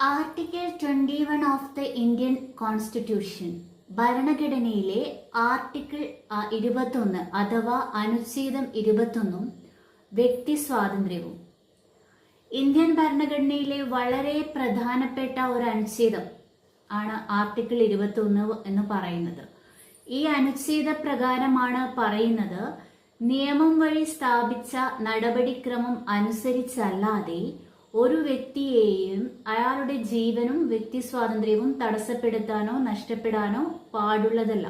Article 21 of the Indian constitution ഭരണഘടനയിലെ article 21 അഥവാ അനുച്ഛേദം 21 വ്യക്തി സ്വാതന്ത്ര്യവും ഇന്ത്യൻ ഭരണഘടനയിലെ വളരെ പ്രധാനപ്പെട്ട ഒരു അനുച്ഛേദം ആണ് ആർട്ടിക്കിൾ 21 എന്ന് പറയുന്നത്. ഈ അനുച്ഛേദ പ്രകാരമാണ് പറയുന്നത്, നിയമം വഴി സ്ഥാപിച്ച നടപടിക്രമം അനുസരിച്ചല്ലാതെ ഒരു വ്യക്തിയെയും അയാളുടെ ജീവനും വ്യക്തി സ്വാതന്ത്ര്യവും തടസ്സപ്പെടുത്താനോ നഷ്ടപ്പെടാനോ പാടുള്ളതല്ല.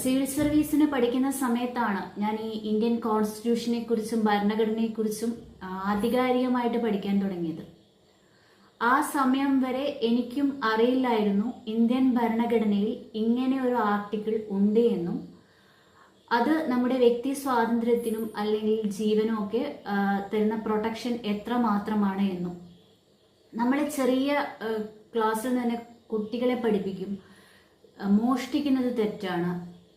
സിവിൽ സർവീസിന് പഠിക്കുന്ന സമയത്താണ് ഞാൻ ഈ ഇന്ത്യൻ കോൺസ്റ്റിറ്റ്യൂഷനെ കുറിച്ചും ഭരണഘടനയെക്കുറിച്ചും ആധികാരികമായിട്ട് പഠിക്കാൻ തുടങ്ങിയത്. ആ സമയം വരെ എനിക്കും അറിയില്ലായിരുന്നു ഇന്ത്യൻ ഭരണഘടനയിൽ ഇങ്ങനെ ഒരു ആർട്ടിക്കിൾ ഉണ്ട് എന്നും അത് നമ്മുടെ വ്യക്തി സ്വാതന്ത്ര്യത്തിനും അല്ലെങ്കിൽ ജീവനും ഒക്കെ തരുന്ന പ്രൊട്ടക്ഷൻ എത്ര മാത്രമാണ് എന്നും. നമ്മൾ ചെറിയ ക്ലാസ്സിൽ തന്നെ കുട്ടികളെ പഠിപ്പിക്കും, മോഷ്ടിക്കുന്നത് തെറ്റാണ്,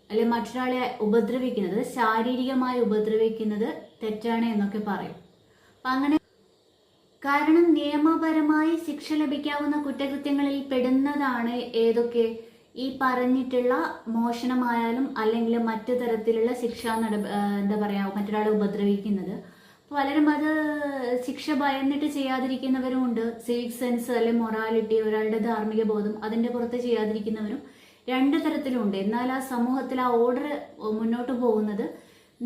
അല്ലെങ്കിൽ മറ്റൊരാളെ ഉപദ്രവിക്കുന്നത്, ശാരീരികമായി ഉപദ്രവിക്കുന്നത് തെറ്റാണ് എന്നൊക്കെ പറയും. അപ്പം അങ്ങനെ കാരണം നിയമപരമായി ശിക്ഷ ലഭിക്കാവുന്ന കുറ്റകൃത്യങ്ങളിൽ പെടുന്നതാണ് ഏതൊക്കെ, ഈ പറഞ്ഞിട്ടുള്ള മോഷണമായാലും അല്ലെങ്കിൽ മറ്റു തരത്തിലുള്ള എന്താ പറയുക, മറ്റൊരാളെ ഉപദ്രവിക്കുന്നത്. പലരും അത് ശിക്ഷ ഭയന്നിട്ട് ചെയ്യാതിരിക്കുന്നവരുമുണ്ട്. സിവിക് സെൻസ് അല്ലെങ്കിൽ മൊറാലിറ്റി, ഒരാളുടെ ധാർമ്മിക ബോധം അതിൻ്റെ പുറത്ത് ചെയ്യാതിരിക്കുന്നവരും രണ്ട് തരത്തിലുണ്ട്. എന്നാൽ ആ സമൂഹത്തിൽ ആ ഓർഡർ മുന്നോട്ട് പോകുന്നത്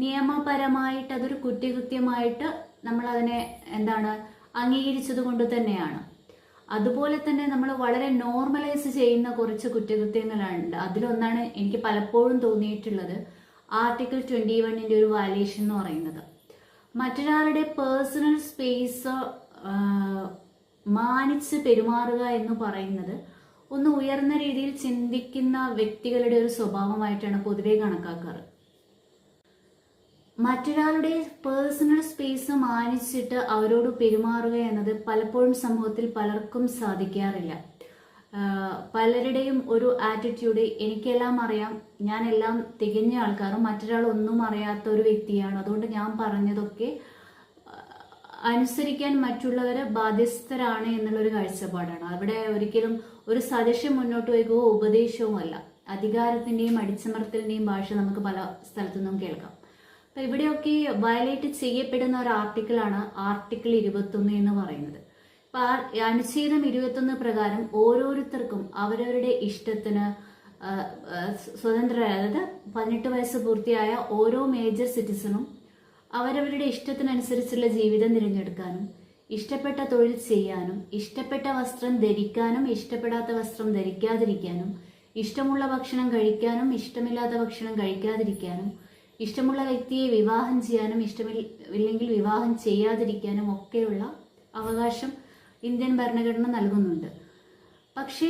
നിയമപരമായിട്ട് അതൊരു കുറ്റകൃത്യമായിട്ട് നമ്മൾ അതിനെ അംഗീകരിച്ചത് കൊണ്ട് തന്നെയാണ്. അതുപോലെ തന്നെ നമ്മൾ വളരെ നോർമലൈസ് ചെയ്യുന്ന കുറച്ച് കുറ്റകൃത്യങ്ങളുണ്ട്. അതിലൊന്നാണ് എനിക്ക് പലപ്പോഴും തോന്നിയിട്ടുള്ളത് ആർട്ടിക്കിൾ 21 ഒരു വയലേഷൻ എന്ന് പറയുന്നത്. മറ്റൊരാളുടെ പേഴ്സണൽ സ്പേസ് മാനിച്ച് പെരുമാറുക എന്ന് പറയുന്നത് ഒന്ന് ഉയർന്ന രീതിയിൽ ചിന്തിക്കുന്ന വ്യക്തികളുടെ ഒരു സ്വഭാവമായിട്ടാണ് പൊതുവെ കണക്കാക്കാറ്. മറ്റൊരാളുടെ പേഴ്സണൽ സ്പേസ് മാനിച്ചിട്ട് അവരോട് പെരുമാറുക എന്നത് പലപ്പോഴും സമൂഹത്തിൽ പലർക്കും സാധിക്കാറില്ല. പലരുടെയും ഒരു ആറ്റിറ്റ്യൂഡ്, എനിക്കെല്ലാം അറിയാം, ഞാനെല്ലാം തികഞ്ഞ ആൾക്കാരും മറ്റൊരാൾ ഒന്നും അറിയാത്ത ഒരു വ്യക്തിയാണ്, അതുകൊണ്ട് ഞാൻ പറഞ്ഞതൊക്കെ അനുസരിക്കാൻ മറ്റുള്ളവരെ ബാധ്യസ്ഥരാണ് എന്നുള്ളൊരു കാഴ്ചപ്പാടാണ്. അവിടെ ഒരിക്കലും ഒരു സജഷൻ മുന്നോട്ട് വയ്ക്കുകയോ ഉപദേശവും അല്ല. അധികാരത്തിന്റെയും അടിച്ചമർത്തലിന്റെയും ഭാഷ നമുക്ക് പല സ്ഥലത്തുനിന്നും കേൾക്കാം. അപ്പൊ ഇവിടെയൊക്കെ വയലേറ്റ് ചെയ്യപ്പെടുന്ന ഒരു ആർട്ടിക്കിളാണ് ആർട്ടിക്കിൾ 21 എന്ന് പറയുന്നത്. അപ്പൊ അനുച്ഛേദം 21 പ്രകാരം ഓരോരുത്തർക്കും അവരവരുടെ ഇഷ്ടത്തിന് സ്വതന്ത്രരായ, അതായത് 18 വയസ്സ് പൂർത്തിയായ ഓരോ മേജർ സിറ്റിസണും അവരവരുടെ ഇഷ്ടത്തിനനുസരിച്ചുള്ള ജീവിതം തിരഞ്ഞെടുക്കാനും ഇഷ്ടപ്പെട്ട തൊഴിൽ ചെയ്യാനും ഇഷ്ടപ്പെട്ട വസ്ത്രം ധരിക്കാനും ഇഷ്ടപ്പെടാത്ത വസ്ത്രം ധരിക്കാതിരിക്കാനും ഇഷ്ടമുള്ള ഭക്ഷണം കഴിക്കാനും ഇഷ്ടമില്ലാത്ത ഭക്ഷണം കഴിക്കാതിരിക്കാനും ഇഷ്ടമുള്ള വ്യക്തിയെ വിവാഹം ചെയ്യാനും ഇഷ്ടമില്ലെങ്കിൽ വിവാഹം ചെയ്യാതിരിക്കാനും ഒക്കെയുള്ള അവകാശം ഇന്ത്യൻ ഭരണഘടന നൽകുന്നുണ്ട്. പക്ഷേ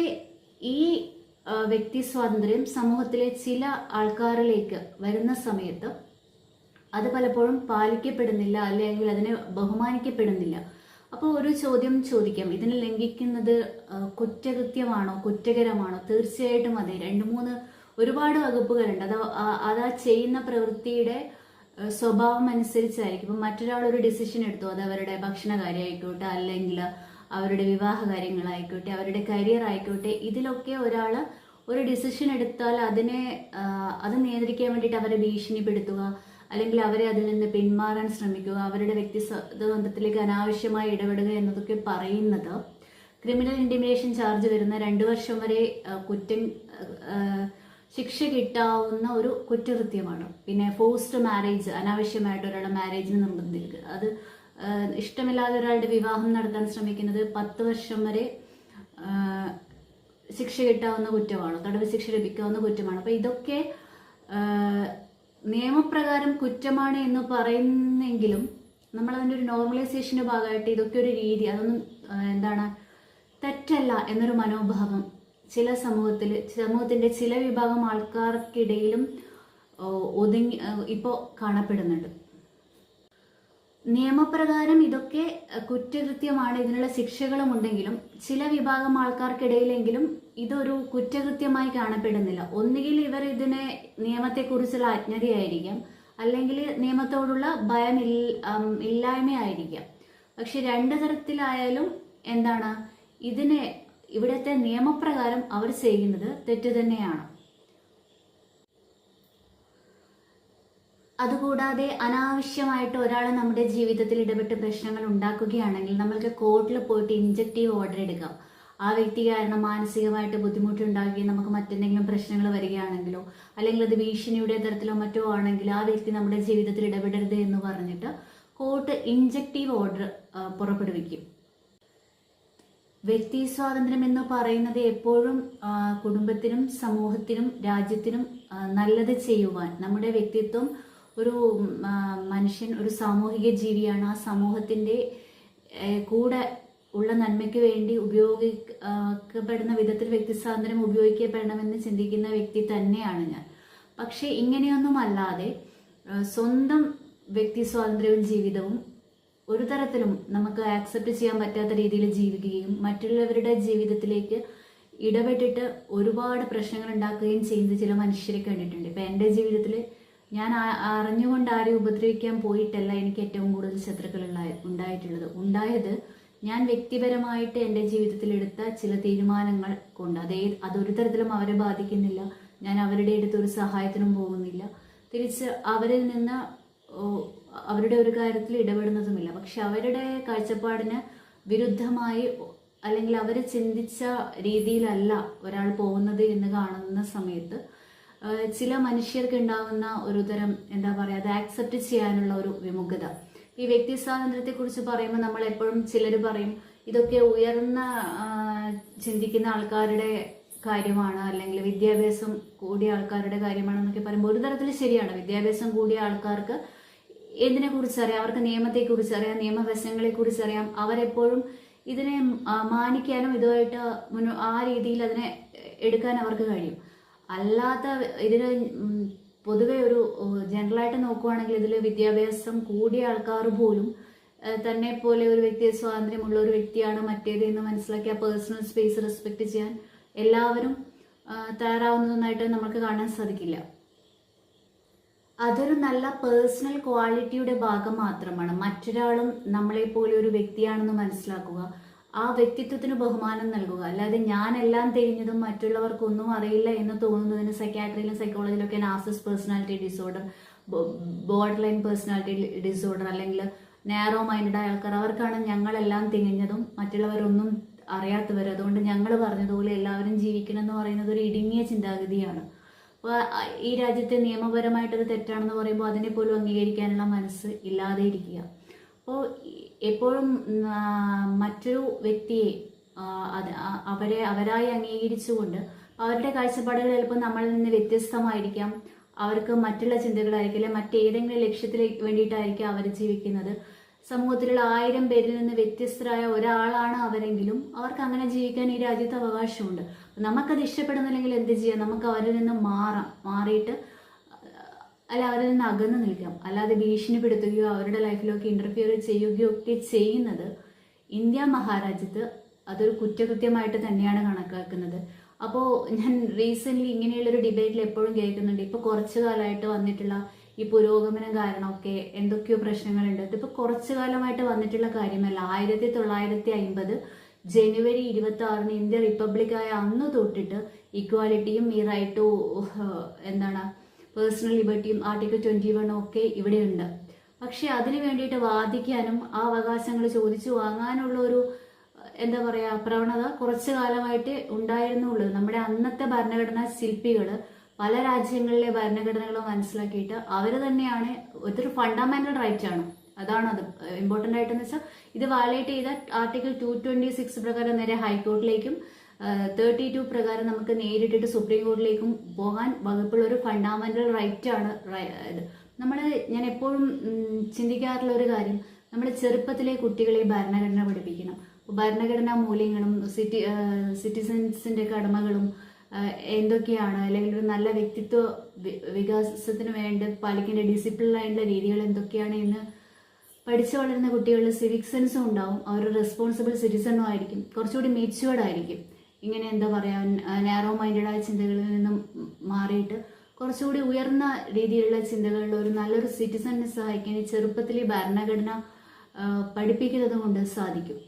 ഈ വ്യക്തി സ്വാതന്ത്ര്യം സമൂഹത്തിലെ ചില ആൾക്കാരിലേക്ക് വരുന്ന സമയത്ത് അത് പലപ്പോഴും പാലിക്കപ്പെടുന്നില്ല, അല്ലെങ്കിൽ അതിനെ ബഹുമാനിക്കപ്പെടുന്നില്ല. അപ്പോൾ ഒരു ചോദ്യം ചോദിക്കാം, ഇതിനെ ലംഘിക്കുന്നത് കുറ്റകൃത്യമാണോ, കുറ്റകരമാണോ? തീർച്ചയായിട്ടും അതെ. ഒരുപാട് വകുപ്പുകളുണ്ട്. അത് ആ ചെയ്യുന്ന പ്രവൃത്തിയുടെ സ്വഭാവം അനുസരിച്ചായിരിക്കും. ഇപ്പം മറ്റൊരാളൊരു ഡിസിഷൻ എടുത്തു, അത് അവരുടെ ഭക്ഷണ കാര്യമായിക്കോട്ടെ, അല്ലെങ്കിൽ അവരുടെ വിവാഹ കാര്യങ്ങളായിക്കോട്ടെ, അവരുടെ കരിയർ ആയിക്കോട്ടെ, ഇതിലൊക്കെ ഒരാൾ ഒരു ഡിസിഷൻ എടുത്താൽ അത് നിയന്ത്രിക്കാൻ വേണ്ടിയിട്ട് അവരെ ഭീഷണിപ്പെടുത്തുക, അല്ലെങ്കിൽ അവരെ അതിൽ നിന്ന് പിന്മാറാൻ ശ്രമിക്കുക, അവരുടെ വ്യക്തിസ്വാതന്ത്ര്യത്തിലേക്ക് അനാവശ്യമായി ഇടപെടുക എന്നതൊക്കെ പറയുന്നത് ക്രിമിനൽ ഇന്റിമിഡേഷൻ ചാർജ് വരുന്ന 2 വർഷം വരെ ശിക്ഷ കിട്ടാവുന്ന ഒരു കുറ്റകൃത്യമാണ്. പിന്നെ ഫോഴ്സ്ഡ് മാരേജ്, അനാവശ്യമായിട്ട് ഒരാളുടെ മാരേജിന് നിർബന്ധിക്കുക, അത് ഇഷ്ടമില്ലാതെ ഒരാളുടെ വിവാഹം നടത്താൻ ശ്രമിക്കുന്നത് 10 വർഷം വരെ ശിക്ഷ കിട്ടാവുന്ന കുറ്റമാണ്, തടവ് ശിക്ഷ ലഭിക്കാവുന്ന കുറ്റമാണ്. അപ്പൊ ഇതൊക്കെ നിയമപ്രകാരം കുറ്റമാണ് എന്ന് പറയുന്നെങ്കിലും നമ്മൾ അതിൻ്റെ ഒരു നോർമലൈസേഷന്റെ ഭാഗമായിട്ട് ഇതൊക്കെ ഒരു രീതി, അതൊന്നും തെറ്റല്ല എന്നൊരു മനോഭാവം ചില സമൂഹത്തിന്റെ ചില വിഭാഗം ആൾക്കാർക്കിടയിലും ഇപ്പോൾ കാണപ്പെടുന്നുണ്ട്. നിയമപ്രകാരം ഇതൊക്കെ കുറ്റകൃത്യമാണ്, ഇതിനുള്ള ശിക്ഷകളും ഉണ്ടെങ്കിലും ചില വിഭാഗം ആൾക്കാർക്കിടയിലെങ്കിലും ഇതൊരു കുറ്റകൃത്യമായി കാണപ്പെടുന്നില്ല. ഒന്നുകിൽ ഇവർ ഇതിനെ നിയമത്തെക്കുറിച്ചുള്ള അജ്ഞതയായിരിക്കാം, അല്ലെങ്കിൽ നിയമത്തോടുള്ള ഭയം ഇല്ലായ്മയായിരിക്കാം. പക്ഷെ രണ്ടു തരത്തിലായാലും എന്താണ് ഇതിനെ ഇവിടുത്തെ നിയമപ്രകാരം അവർ ചെയ്യുന്നത് തെറ്റ് തന്നെയാണ്. അതുകൂടാതെ അനാവശ്യമായിട്ട് ഒരാൾ നമ്മുടെ ജീവിതത്തിൽ ഇടപെട്ട് പ്രശ്നങ്ങൾ ഉണ്ടാക്കുകയാണെങ്കിൽ നമ്മൾക്ക് കോർട്ടിൽ പോയിട്ട് ഇൻജക്റ്റീവ് ഓർഡർ എടുക്കാം. ആ വ്യക്തി കാരണം മാനസികമായിട്ട് ബുദ്ധിമുട്ടുണ്ടാകുകയും നമുക്ക് മറ്റെന്തെങ്കിലും പ്രശ്നങ്ങൾ വരികയാണെങ്കിലോ അല്ലെങ്കിൽ അത് ഭീഷണിയുടെ തരത്തിലോ മറ്റോ ആണെങ്കിൽ ആ വ്യക്തി നമ്മുടെ ജീവിതത്തിൽ ഇടപെടരുത് എന്ന് പറഞ്ഞിട്ട് കോർട്ട് ഇൻജക്റ്റീവ് ഓർഡർ പുറപ്പെടുവിക്കും. വ്യക്തി സ്വാതന്ത്ര്യം എന്ന് പറയുന്നത് എപ്പോഴും കുടുംബത്തിനും സമൂഹത്തിനും രാജ്യത്തിനും നല്ലത് ചെയ്യുവാൻ, നമ്മുടെ വ്യക്തിത്വം ഒരു മനുഷ്യൻ ഒരു സാമൂഹിക ജീവിയാണ്. ആ സമൂഹത്തിൻ്റെ കൂടെ ഉള്ള നന്മയ്ക്ക് വേണ്ടി ഉപയോഗിക്കപ്പെടുന്ന വിധത്തിൽ വ്യക്തി സ്വാതന്ത്ര്യം ഉപയോഗിക്കപ്പെടണമെന്ന് ചിന്തിക്കുന്ന വ്യക്തി തന്നെയാണ് ഞാൻ. പക്ഷെ ഇങ്ങനെയൊന്നും അല്ലാതെ സ്വന്തം വ്യക്തി സ്വാതന്ത്ര്യവും ജീവിതവും ഒരു തരത്തിലും നമുക്ക് ആക്സെപ്റ്റ് ചെയ്യാൻ പറ്റാത്ത രീതിയിൽ ജീവിക്കുകയും മറ്റുള്ളവരുടെ ജീവിതത്തിലേക്ക് ഇടപെട്ടിട്ട് ഒരുപാട് പ്രശ്നങ്ങൾ ഉണ്ടാക്കുകയും ചെയ്യുന്നത് ചില മനുഷ്യരെ കണ്ടിട്ടുണ്ട്. ഇപ്പം എൻ്റെ ജീവിതത്തിൽ ഞാൻ അറിഞ്ഞുകൊണ്ട് ആരെയും ഉപദ്രവിക്കാൻ പോയിട്ടല്ല എനിക്ക് ഏറ്റവും കൂടുതൽ ശത്രുക്കൾ ഉണ്ടായത് ഞാൻ വ്യക്തിപരമായിട്ട് എൻ്റെ ജീവിതത്തിൽ എടുത്ത ചില തീരുമാനങ്ങൾ കൊണ്ട്. അതൊരു തരത്തിലും അവരെ ബാധിക്കുന്നില്ല. ഞാൻ അവരുടെ അടുത്ത് ഒരു സഹായത്തിനും പോകുന്നില്ല. തിരിച്ച് അവരിൽ നിന്ന് അവരുടെ ഒരു കാര്യത്തിൽ ഇടപെടുന്നതുമില്ല. പക്ഷെ അവരുടെ കാഴ്ചപ്പാടിന് വിരുദ്ധമായി അല്ലെങ്കിൽ അവർ ചിന്തിച്ച രീതിയിലല്ല ഒരാൾ പോകുന്നത് എന്ന് കാണുന്ന സമയത്ത് ചില മനുഷ്യർക്ക് ഉണ്ടാകുന്ന ഒരു തരം എന്താ പറയുക, അത് ആക്സെപ്റ്റ് ചെയ്യാനുള്ള ഒരു വിമുഖത. ഈ വ്യക്തി സ്വാതന്ത്ര്യത്തെ കുറിച്ച് പറയുമ്പോൾ നമ്മൾ എപ്പോഴും ചിലർ പറയും ഇതൊക്കെ ഉയർന്ന ചിന്തിക്കുന്ന ആൾക്കാരുടെ കാര്യമാണ് അല്ലെങ്കിൽ വിദ്യാഭ്യാസം കൂടിയ ആൾക്കാരുടെ കാര്യമാണെന്നൊക്കെ പറയുമ്പോൾ ഒരു തരത്തിൽ ശരിയാണ്. വിദ്യാഭ്യാസം കൂടിയ ആൾക്കാർക്ക് എന്തിനെ കുറിച്ചറിയാം, അവർക്ക് നിയമത്തെക്കുറിച്ച് അറിയാം, നിയമവശങ്ങളെ കുറിച്ചറിയാം. അവരെപ്പോഴും ഇതിനെ മാനിക്കാനും ഇതുമായിട്ട് ആ രീതിയിൽ അതിനെ എടുക്കാൻ അവർക്ക് കഴിയും. അല്ലാത്ത ഇതിന് പൊതുവെ ഒരു ജനറലായിട്ട് നോക്കുവാണെങ്കിൽ ഇതിൽ വിദ്യാഭ്യാസം കൂടിയ ആൾക്കാർ പോലും തന്നെ പോലെ ഒരു വ്യക്തി സ്വാതന്ത്ര്യമുള്ള ഒരു വ്യക്തിയാണ് മറ്റേത് എന്ന് മനസ്സിലാക്കി ആ പേഴ്സണൽ സ്പേസ് റെസ്പെക്ട് ചെയ്യാൻ എല്ലാവരും തയ്യാറാവുന്നതെന്നായിട്ട് നമുക്ക് കാണാൻ സാധിക്കില്ല. അതൊരു നല്ല പേഴ്സണൽ ക്വാളിറ്റിയുടെ ഭാഗം മാത്രമാണ്. മറ്റൊരാളും നമ്മളെപ്പോലെ ഒരു വ്യക്തിയാണെന്ന് മനസ്സിലാക്കുക, ആ വ്യക്തിത്വത്തിന് ബഹുമാനം നൽകുക. അല്ലാതെ ഞാനെല്ലാം തിരിഞ്ഞതും മറ്റുള്ളവർക്കൊന്നും അറിയില്ല എന്ന് തോന്നുന്നതിന് സൈക്യാട്രിയിലും സൈക്കോളജിയിലൊക്കെ narcissist personality disorder, borderline personality disorder അല്ലെങ്കിൽ നാരോ മൈൻഡഡ് ആയ ആൾക്കാർ, അവർക്കാണ് ഞങ്ങളെല്ലാം തികഞ്ഞതും മറ്റുള്ളവരൊന്നും അറിയാത്തവർ, അതുകൊണ്ട് ഞങ്ങൾ പറഞ്ഞതുപോലെ എല്ലാവരും ജീവിക്കണം എന്ന് പറയുന്നത് ഒരു ഇടുങ്ങിയ ചിന്താഗതിയാണ്. അപ്പോൾ ഈ രാജ്യത്തെ നിയമപരമായിട്ടത് തെറ്റാണെന്ന് പറയുമ്പോൾ അതിനെ പോലും അംഗീകരിക്കാനുള്ള മനസ്സ് ഇല്ലാതെ ഇരിക്കുക. അപ്പോൾ എപ്പോഴും മറ്റൊരു വ്യക്തിയെ അവരായി അംഗീകരിച്ചുകൊണ്ട് അവരുടെ കാഴ്ചപ്പാടുകൾ ചിലപ്പോൾ നമ്മളിൽ നിന്ന് വ്യത്യസ്തമായിരിക്കാം. അവർക്ക് മറ്റുള്ള ചിന്തകളായിരിക്കില്ല, മറ്റേതെങ്കിലും ലക്ഷ്യത്തിൽ വേണ്ടിയിട്ടായിരിക്കും അവർ ജീവിക്കുന്നത്. സമൂഹത്തിലുള്ള 1000 പേരിൽ നിന്ന് വ്യത്യസ്തരായ ഒരാളാണ് അവരെങ്കിലും അവർക്ക് അങ്ങനെ ജീവിക്കാൻ ഈ രാജ്യത്ത് അവകാശമുണ്ട്. നമുക്കത് ഇഷ്ടപ്പെടുന്നില്ലെങ്കിൽ എന്ത് ചെയ്യാം, നമുക്ക് അവരിൽ നിന്ന് മാറിയിട്ട് അല്ല അവരിൽ നിന്ന് അകന്ന് നിൽക്കാം. അല്ലാതെ ഭീഷണിപ്പെടുത്തുകയോ അവരുടെ ലൈഫിലൊക്കെ ഇന്റർഫിയർ ചെയ്യുകയോ ഒക്കെ ചെയ്യുന്നത് ഇന്ത്യ മഹാരാജ്യത്ത് അതൊരു കുറ്റകൃത്യമായിട്ട് തന്നെയാണ് കണക്കാക്കുന്നത്. അപ്പോൾ ഞാൻ റീസെൻ്റ്ലി ഇങ്ങനെയുള്ളൊരു ഡിബേറ്റിൽ എപ്പോഴും കേൾക്കുന്നുണ്ട്, ഇപ്പോൾ കുറച്ചു കാലമായിട്ട് വന്നിട്ടുള്ള ഈ പുരോഗമനം കാരണമൊക്കെ എന്തൊക്കെയോ പ്രശ്നങ്ങളുണ്ട്. ഇതിപ്പോൾ കുറച്ചു കാലമായിട്ട് വന്നിട്ടുള്ള കാര്യമല്ല. 1950 ജനുവരി 26 ഇന്ത്യ റിപ്പബ്ലിക്കായ അന്ന് തൊട്ടിട്ട് ഇക്വാലിറ്റിയും ഈ റൈറ്റ് ടു പേഴ്സണൽ ലിബർട്ടിയും ആർട്ടിക്കിൾ 21 ഒക്കെ ഇവിടെയുണ്ട്. പക്ഷെ അതിനു വേണ്ടിയിട്ട് വാദിക്കാനും ആ അവകാശങ്ങൾ ചോദിച്ചു വാങ്ങാനുള്ള ഒരു എന്താ പറയുക പ്രവണത കുറച്ചു കാലമായിട്ട് ഉണ്ടായിരുന്നുള്ളൂ. നമ്മുടെ അന്നത്തെ ഭരണഘടനാ ശില്പികൾ പല രാജ്യങ്ങളിലെ ഭരണഘടനകളും മനസ്സിലാക്കിയിട്ട് അവർ തന്നെയാണ് ഇതൊരു ഫണ്ടമെന്റൽ റൈറ്റ് ആണ്, അതാണത് ഇമ്പോർട്ടൻ്റ് ആയിട്ടെന്ന് വെച്ചാൽ ഇത് വയലേറ്റ് ചെയ്ത ആർട്ടിക്കിൾ 226 പ്രകാരം നേരെ ഹൈക്കോർട്ടിലേക്കും 32 പ്രകാരം നമുക്ക് നേരിട്ടിട്ട് സുപ്രീം കോടതിയിലേക്കും പോകാൻ വകുപ്പുള്ള ഒരു ഫണ്ടമെന്റൽ റൈറ്റ് ആണ് ഇത്. ഞാൻ എപ്പോഴും ചിന്തിക്കാറുള്ള ഒരു കാര്യം, നമ്മുടെ ചെറുപ്പത്തിലെ കുട്ടികളെ ഭരണഘടന പഠിപ്പിക്കണം. ഭരണഘടനാ മൂല്യങ്ങളും സിറ്റിസൺസിന്റെ കടമകളും എന്തൊക്കെയാണ്, അല്ലെങ്കിൽ ഒരു നല്ല വ്യക്തിത്വ വികാസത്തിന് വേണ്ടി പാലിക്കേണ്ട ഡിസിപ്ലിൻ ആയിട്ടുള്ള രീതികൾ എന്തൊക്കെയാണ് എന്ന് പഠിച്ചു വളരുന്ന കുട്ടികളിൽ സിവിക് സെൻസും ഉണ്ടാവും, അവർ റെസ്പോൺസിബിൾ സിറ്റിസണും ആയിരിക്കും, കുറച്ചുകൂടി മെച്യൂർഡ് ആയിരിക്കും. ഇങ്ങനെ എന്താ പറയുക നാരോ മൈൻഡഡ് ആയ ചിന്തകളിൽ നിന്നും മാറിയിട്ട് കുറച്ചുകൂടി ഉയർന്ന രീതിയിലുള്ള ചിന്തകളിൽ ഒരു നല്ലൊരു സിറ്റിസണിനെ സഹായിക്കാൻ ഈ ചെറുപ്പത്തിലെ ഭരണഘടന പഠിപ്പിക്കുന്നത് കൊണ്ട് സാധിക്കും.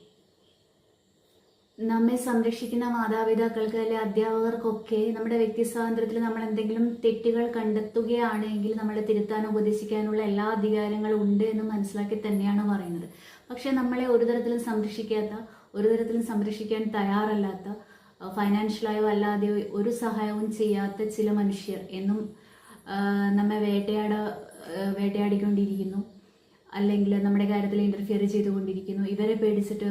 നമ്മെ സംരക്ഷിക്കുന്ന മാതാപിതാക്കൾക്ക് അല്ലെ അധ്യാപകർക്കൊക്കെ നമ്മുടെ വ്യക്തി സ്വാതന്ത്ര്യത്തിൽ നമ്മൾ എന്തെങ്കിലും തെറ്റുകൾ കണ്ടെത്തുകയാണെങ്കിൽ നമ്മളെ തിരുത്താൻ ഉപദേശിക്കാനുള്ള എല്ലാ അധികാരങ്ങളും ഉണ്ട് എന്ന് മനസ്സിലാക്കി തന്നെയാണ് പറയുന്നത്. പക്ഷെ നമ്മളെ ഒരു തരത്തിലും സംരക്ഷിക്കാത്ത, ഒരു തരത്തിലും സംരക്ഷിക്കാൻ തയ്യാറല്ലാത്ത, ഫൈനാൻഷ്യലായോ അല്ലാതെയോ ഒരു സഹായവും ചെയ്യാത്ത ചില മനുഷ്യർ എന്നും നമ്മെ വേട്ടയാടിക്കൊണ്ടിരിക്കുന്നു, അല്ലെങ്കിൽ നമ്മുടെ കാര്യത്തിൽ ഇന്റർഫിയർ ചെയ്തുകൊണ്ടിരിക്കുന്നു. ഇവരെ പേടിച്ചിട്ട്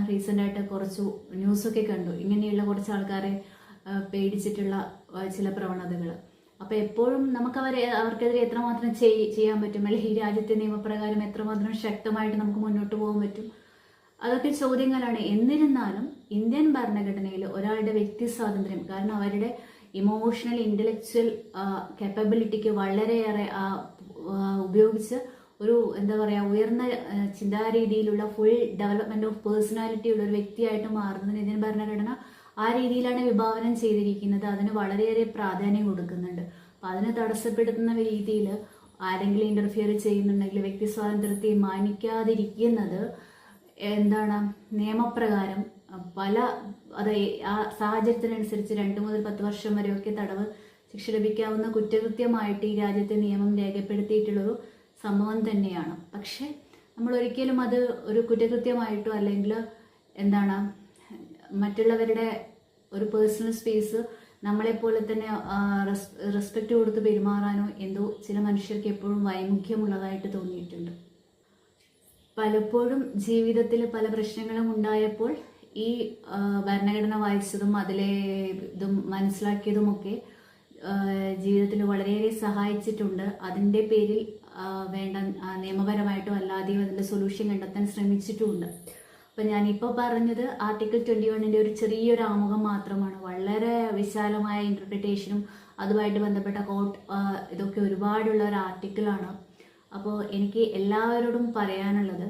റീസെന്റ് ആയിട്ട് കുറച്ച് ന്യൂസൊക്കെ കണ്ടു, ഇങ്ങനെയുള്ള കുറച്ച് ആൾക്കാരെ പേടിച്ചിട്ടുള്ള ചില പ്രവണതകൾ. അപ്പൊ എപ്പോഴും അവർക്കെതിരെ എത്രമാത്രം ചെയ്യാൻ പറ്റും, അല്ലെങ്കിൽ ഈ രാജ്യത്തെ നിയമപ്രകാരം എത്രമാത്രം ശക്തമായിട്ട് നമുക്ക് മുന്നോട്ട് പോകാൻ പറ്റും, അതൊക്കെ ചോദ്യങ്ങളാണ്. എന്നിരുന്നാലും ഇന്ത്യൻ ഭരണഘടനയിൽ ഒരാളുടെ വ്യക്തി സ്വാതന്ത്ര്യം, കാരണം അവരുടെ ഇമോഷണൽ ഇന്റലക്ച്വൽ കാപ്പബിലിറ്റിക്ക് വളരെയേറെ ഉപയോഗിച്ച് ഒരു ഉയർന്ന ചിന്താരീതിയിലുള്ള ഫുൾ ഡെവലപ്മെന്റ് ഓഫ് പേഴ്സണാലിറ്റി ഉള്ള ഒരു വ്യക്തിയായിട്ട് മാറുന്നതിന് ഇന്ത്യൻ ഭരണഘടന ആ രീതിയിലാണ് വിഭാവനം ചെയ്തിരിക്കുന്നത്. അതിന് വളരെയേറെ പ്രാധാന്യം കൊടുക്കുന്നുണ്ട്. അപ്പൊ അതിനെ തടസ്സപ്പെടുത്തുന്ന രീതിയിൽ ആരെങ്കിലും ഇന്റർഫിയർ ചെയ്യുന്നുണ്ടെങ്കിൽ വ്യക്തി സ്വാതന്ത്ര്യത്തെ മാനിക്കാതിരിക്കുന്നത് നിയമപ്രകാരം ആ സാഹചര്യത്തിനനുസരിച്ച് 2 മുതൽ 10 വർഷം വരെയൊക്കെ തടവ് ശിക്ഷ ലഭിക്കാവുന്ന കുറ്റകൃത്യമായിട്ട് ഈ രാജ്യത്തെ നിയമം രേഖപ്പെടുത്തിയിട്ടുള്ളൊരു സംഭവം തന്നെയാണ്. പക്ഷെ നമ്മൾ ഒരിക്കലും അത് ഒരു കുറ്റകൃത്യമായിട്ടോ അല്ലെങ്കിൽ മറ്റുള്ളവരുടെ ഒരു പേഴ്സണൽ സ്പേസ് നമ്മളെപ്പോലെ തന്നെ റെസ്പെക്റ്റ് കൊടുത്ത് പെരുമാറാനോ എന്തോ ചില മനുഷ്യർക്ക് എപ്പോഴും വൈമുഖ്യമുള്ളതായിട്ട് തോന്നിയിട്ടുണ്ട്. പലപ്പോഴും ജീവിതത്തിൽ പല പ്രശ്നങ്ങളും ഉണ്ടായപ്പോൾ ഈ ഭരണഘടന വായിച്ചതും ഇതും മനസ്സിലാക്കിയതുമൊക്കെ ജീവിതത്തിൽ വളരെയേറെ സഹായിച്ചിട്ടുണ്ട്. അതിൻ്റെ പേരിൽ വേണ്ട നിയമപരമായിട്ടോ അല്ലാതെയോ അതിൻ്റെ സൊല്യൂഷൻ കണ്ടെത്താൻ ശ്രമിച്ചിട്ടുമുണ്ട്. അപ്പം ഞാനിപ്പോൾ പറഞ്ഞത് ആർട്ടിക്കിൾ 21 ഒരു ചെറിയൊരു ആമുഖം മാത്രമാണ്. വളരെ വിശാലമായ ഇന്റർപ്രിട്ടേഷനും അതുമായിട്ട് ബന്ധപ്പെട്ട ഇതൊക്കെ ഒരുപാടുള്ള ഒരു ആർട്ടിക്കിളാണ്. അപ്പോൾ എനിക്ക് എല്ലാവരോടും പറയാനുള്ളത്,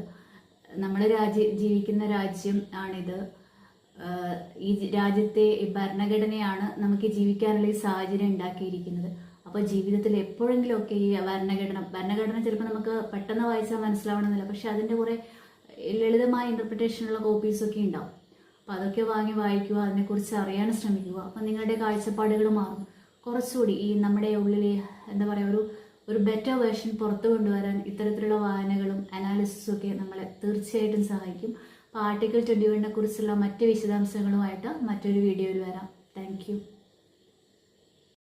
നമ്മൾ ജീവിക്കുന്ന രാജ്യം ആണിത്. ഈ രാജ്യത്തെ ഭരണഘടനയാണ് നമുക്ക് ജീവിക്കാനുള്ള ഈ സാഹചര്യം ഉണ്ടാക്കിയിരിക്കുന്നത്. അപ്പോൾ ജീവിതത്തിൽ എപ്പോഴെങ്കിലുമൊക്കെ ഈ ഭരണഘടന ചിലപ്പോൾ നമുക്ക് പെട്ടെന്ന് വായിച്ചാൽ മനസ്സിലാവണമെന്നില്ല, പക്ഷെ അതിൻ്റെ കുറെ ലളിതമായ ഇന്റർപ്രിട്ടേഷനുള്ള കോപ്പീസൊക്കെ ഉണ്ടാവും. അപ്പോൾ അതൊക്കെ വാങ്ങി വായിക്കുക, അതിനെക്കുറിച്ച് അറിയാൻ ശ്രമിക്കുക. അപ്പം നിങ്ങളുടെ കാഴ്ചപ്പാടുകൾ മാറും. കുറച്ചുകൂടി ഈ നമ്മുടെ ഉള്ളിൽ ഒരു ബെറ്റർ വേർഷൻ പുറത്തു കൊണ്ടുവരാൻ ഇത്തരത്തിലുള്ള വായനകളും അനാലിസിസും ഒക്കെ നമ്മളെ തീർച്ചയായിട്ടും സഹായിക്കും. അപ്പോൾ ആർട്ടിക്കിൾ 21 കുറിച്ചുള്ള മറ്റ് വിശദാംശങ്ങളുമായിട്ട് മറ്റൊരു വീഡിയോയിൽ വരാം. Thank you.